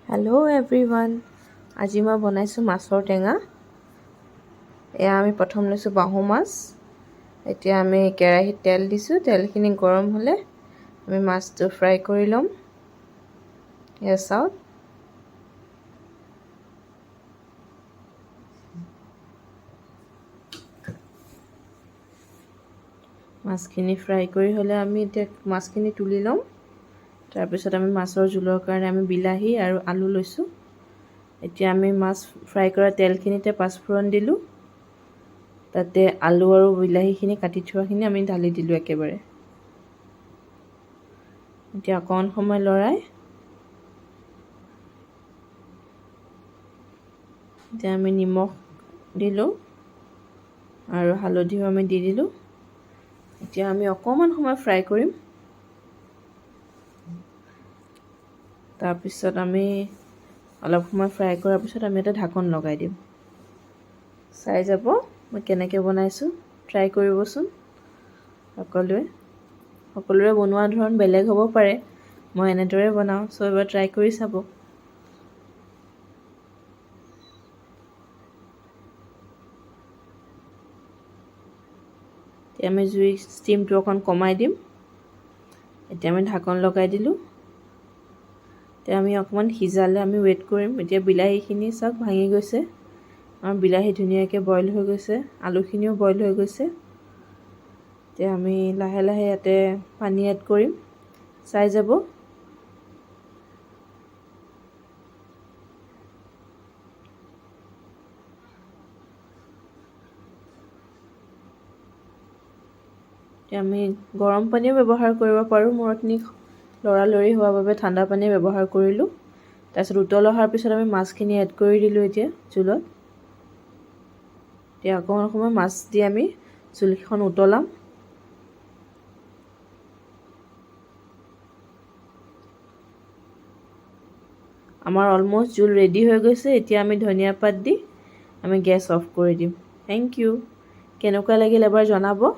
Hello' everyone, আজি মই বনাইছোঁ মাছৰ টেঙা। এয়া আমি প্ৰথম লৈছোঁ বাহু মাছ। এতিয়া আমি কেৰাহীত তেল দিছোঁ। তেলখিনি গৰম হ'লে আমি মাছটো ফ্ৰাই কৰি ল'ম। এয়া চাওক, মাছখিনি ফ্ৰাই কৰি হ'লে আমি এতিয়া মাছখিনি তুলি ল'ম। তাৰপিছত আমি মাছৰ জোলৰ কাৰণে আমি বিলাহী আৰু আলু লৈছোঁ। এতিয়া আমি মাছ ফ্ৰাই কৰা তেলখিনিতে পাঁচফোৰণ দিলোঁ। তাতে আলু আৰু বিলাহীখিনি কাটি থোৱাখিনি আমি ঢালি দিলোঁ একেবাৰে। এতিয়া অকণমান সময় লৰাই এতিয়া আমি নিমখ দিলোঁ আৰু হালধিও আমি দি দিলোঁ। এতিয়া আমি অকণমান সময় ফ্ৰাই কৰিম। তাৰপিছত আমি অলপ সময় ফ্ৰাই কৰাৰ পিছত আমি এটা ঢাকন লগাই দিম। চাই যাব মই কেনেকৈ বনাইছোঁ, ট্ৰাই কৰিবচোন সকলোৰে বনোৱা ধৰণ বেলেগ হ'ব পাৰে। মই এনেদৰে বনাওঁ, এবাৰ ট্ৰাই কৰি চাব। এতিয়া আমি জুইৰ ষ্টিমটো অকণ কমাই দিম। এতিয়া আমি ঢাকন লগাই দিলোঁ। এতিয়া আমি অকণমান সিজালে আমি ৱেইট কৰিম। এতিয়া বিলাহীখিনি চাওক ভাঙি গৈছে। আমাৰ বিলাহী ধুনীয়াকৈ বইল হৈ গৈছে, আলুখিনিও বইল হৈ গৈছে। এতিয়া আমি লাহে লাহে ইয়াতে পানী এড কৰিম, চাই যাব। এতিয়া আমি গৰম পানীও ব্যৱহাৰ কৰিব পাৰোঁ। মূৰখিনি লৰালৰি হোৱাৰ বাবে ঠাণ্ডা পানী ব্যৱহাৰ কৰিলোঁ। তাৰপিছত উতল অহাৰ পিছত আমি মাছখিনি এড কৰি দিলোঁ এতিয়া জোলত। এতিয়া অকণমান সময় মাছ দি আমি জোলখন উতলাম। আমাৰ অলম'ষ্ট জোল ৰেডি হৈ গৈছে। এতিয়া আমি ধনিয়া পাত দি আমি গেছ অফ কৰি দিম। Thank you. কেনেকুৱা লাগিল এবাৰ জনাব।